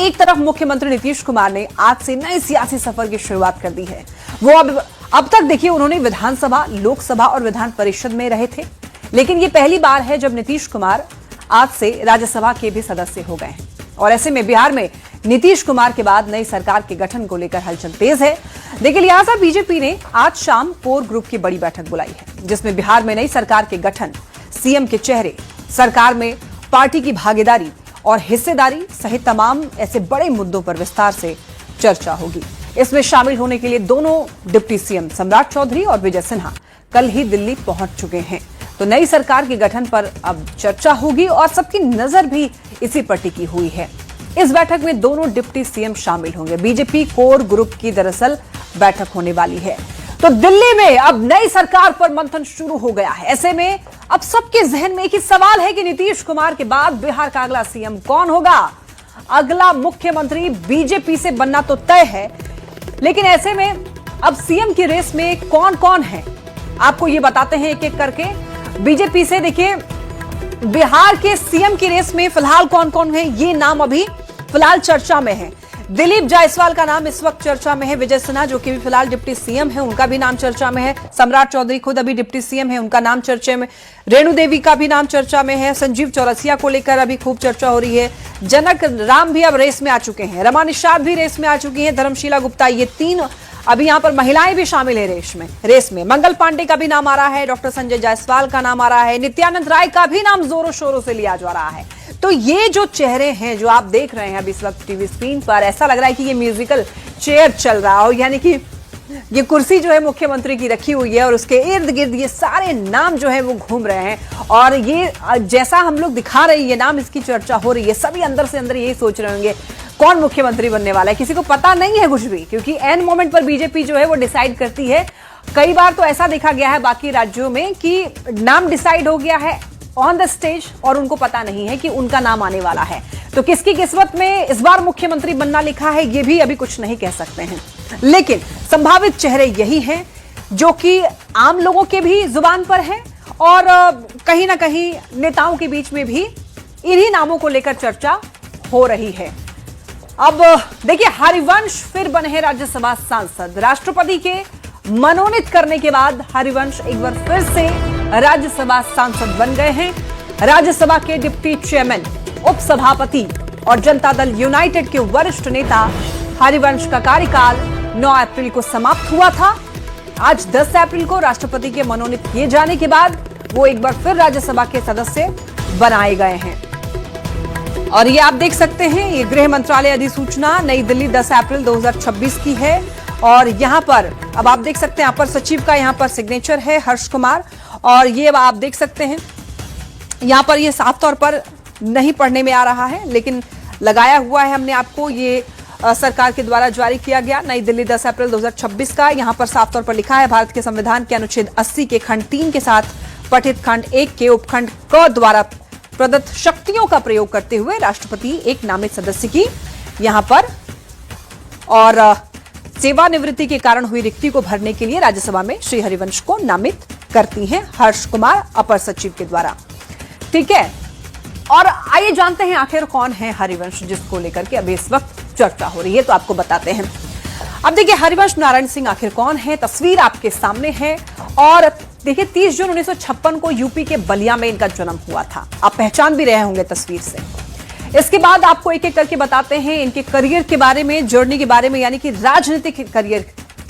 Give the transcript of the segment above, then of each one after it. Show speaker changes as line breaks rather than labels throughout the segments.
एक तरफ मुख्यमंत्री नीतीश कुमार ने आज से नए सियासी सफर की शुरुआत कर दी है। वो अब तक देखिए उन्होंने विधानसभा, लोकसभा और विधान परिषद में रहे थे, लेकिन ये पहली बार है जब नीतीश कुमार आज से राज्यसभा के भी सदस्य हो गए हैं। और ऐसे में बिहार में नीतीश कुमार के बाद नई सरकार के गठन को लेकर हलचल तेज है। देखिए, लिहाजा बीजेपी ने आज शाम कोर ग्रुप की बड़ी बैठक बुलाई है, जिसमें बिहार में नई सरकार के गठन, सीएम के चेहरे, सरकार में पार्टी की भागीदारी और हिस्सेदारी सहित तमाम ऐसे बड़े मुद्दों पर विस्तार से चर्चा होगी। इसमें शामिल होने के लिए दोनों डिप्टी सीएम सम्राट चौधरी और विजय सिन्हा कल ही दिल्ली पहुंच चुके हैं। तो नई सरकार के गठन पर अब चर्चा होगी और सबकी नजर भी इसी पर टिकी हुई है। इस बैठक में दोनों डिप्टी सीएम शामिल होंगे। बीजेपी कोर ग्रुप की दरअसल बैठक होने वाली है। तो दिल्ली में अब नई सरकार पर मंथन शुरू हो गया है। ऐसे में अब सबके जहन में एक ही सवाल है कि नीतीश कुमार के बाद बिहार का अगला सीएम कौन होगा। अगला मुख्यमंत्री बीजेपी से बनना तो तय है, लेकिन ऐसे में अब सीएम की रेस में कौन कौन है, आपको ये बताते हैं एक एक करके। बीजेपी से देखिए, बिहार के सीएम की रेस में फिलहाल कौन कौन है, ये नाम अभी फिलहाल चर्चा में है। दिलीप जायसवाल का नाम इस वक्त चर्चा में है। विजय सिन्हा जो कि फिलहाल डिप्टी सीएम है, उनका भी नाम चर्चा में है। सम्राट चौधरी खुद अभी डिप्टी सीएम है, उनका नाम चर्चे में। रेणु देवी का भी नाम चर्चा में है। संजीव चौरसिया को लेकर अभी खूब चर्चा हो रही है। जनक राम भी अब रेस में आ चुके हैं। रमा निषाद भी रेस में आ चुकी है। धर्मशीला गुप्ता, ये तीन अभी यहां पर महिलाएं भी शामिल है रेस में। मंगल पांडे का भी नाम आ रहा है। डॉक्टर संजय जायसवाल का नाम आ रहा है। नित्यानंद राय का भी नाम जोरों शोरों से लिया जा रहा है। तो ये जो चेहरे हैं जो आप देख रहे हैं अभी इस वक्त टीवी स्क्रीन पर, ऐसा लग रहा है कि ये म्यूजिकल चेयर चल रहा हो, यानी कि ये कुर्सी जो है मुख्यमंत्री की रखी हुई है और उसके इर्द गिर्द ये सारे नाम जो है वो घूम रहे हैं। और ये जैसा हम लोग दिखा रहे हैं, ये नाम, इसकी चर्चा हो रही है। सभी अंदर से अंदर यही सोच रहे होंगे कौन मुख्यमंत्री बनने वाला है। किसी को पता नहीं है कुछ भी, क्योंकि एंड मोमेंट पर बीजेपी जो है वो डिसाइड करती है। कई बार तो ऐसा देखा गया है बाकी राज्यों में कि नाम डिसाइड हो गया है ऑन द स्टेज और उनको पता नहीं है कि उनका नाम आने वाला है। तो किसकी किस्मत में इस बार मुख्यमंत्री बनना लिखा है, ये भी अभी कुछ नहीं कह सकते हैं। लेकिन संभावित चेहरे यही हैं जो कि आम लोगों के भी जुबान पर हैं और कहीं ना कहीं नेताओं के बीच में भी इन्हीं नामों को लेकर चर्चा हो रही है। अब देखिए, हरिवंश फिर बने हैं राज्यसभा सांसद। राष्ट्रपति के मनोनीत करने के बाद हरिवंश एक बार फिर से राज्यसभा सांसद बन गए हैं। राज्यसभा के डिप्टी चेयरमैन, उपसभापति और जनता दल यूनाइटेड के वरिष्ठ नेता हरिवंश का कार्यकाल 9 अप्रैल को समाप्त हुआ था। आज 10 अप्रैल को राष्ट्रपति के मनोनीत किए जाने के बाद वो एक बार फिर राज्यसभा के सदस्य बनाए गए हैं। और ये आप देख सकते हैं, ये गृह मंत्रालय अधिसूचना नई दिल्ली 10 अप्रैल 2026 की है। और यहां पर अब आप देख सकते हैं अपर सचिव का यहां पर सिग्नेचर है, हर्ष कुमार। और ये आप देख सकते हैं यहां पर ये साफ तौर पर नहीं पढ़ने में आ रहा है, लेकिन लगाया हुआ है हमने आपको। ये सरकार के द्वारा जारी किया गया नई दिल्ली 10 अप्रैल 2026 का। यहां पर साफ तौर पर लिखा है, भारत के संविधान के अनुच्छेद 80 के खंड 3 के साथ पठित खंड 1 के उपखंड क द्वारा प्रदत्त शक्तियों का प्रयोग करते हुए राष्ट्रपति एक नामित सदस्य की यहां पर और सेवानिवृत्ति के कारण हुई रिक्ति को भरने के लिए राज्यसभा में श्री हरिवंश को नामित करती हैं हर्ष कुमार, अपर सचिव के द्वारा। ठीक है, और आइए जानते हैं आखिर कौन है हरिवंश, जिसको लेकर के अभी इस वक्त चर्चा हो रही है, तो आपको बताते हैं। अब देखिए, हरिवंश नारायण सिंह आखिर कौन है, तस्वीर आपके सामने है। और देखिए, 30 जून 1956 को यूपी के बलिया में इनका जन्म हुआ था। आप पहचान भी रहे होंगे तस्वीर से। इसके बाद आपको एक एक करके बताते हैं इनके करियर के बारे में, जर्नी के बारे में, यानी कि राजनीतिक करियर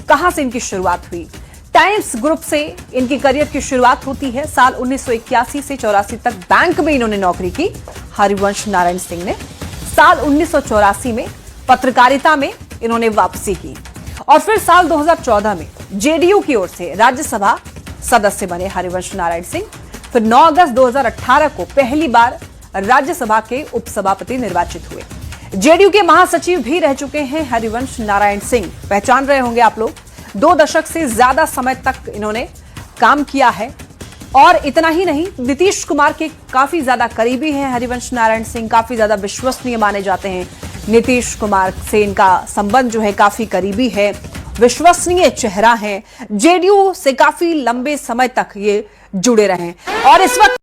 कहां से इनकी शुरुआत हुई। टाइम्स ग्रुप से इनकी करियर की शुरुआत होती है। साल 1981 से 84 तक बैंक में इन्होंने नौकरी की। हरिवंश नारायण सिंह ने साल 1984 में पत्रकारिता में इन्होंने वापसी की और फिर साल 2014 में जेडीयू की ओर से राज्यसभा सदस्य बने हरिवंश नारायण सिंह। फिर 9 अगस्त 2018 को पहली बार राज्यसभा के उपसभापति निर्वाचित हुए। जेडीयू के महासचिव भी रह चुके हैं हरिवंश नारायण सिंह, पहचान रहे होंगे आप लोग। 2 दशक से ज्यादा समय तक इन्होंने काम किया है। और इतना ही नहीं, नीतीश कुमार के काफी ज्यादा करीबी हैं हरिवंश नारायण सिंह, काफी ज्यादा विश्वसनीय माने जाते हैं। नीतीश कुमार से इनका संबंध जो है काफी करीबी है, विश्वसनीय चेहरा है। जेडीयू से काफी लंबे समय तक ये जुड़े रहे और इस वक्त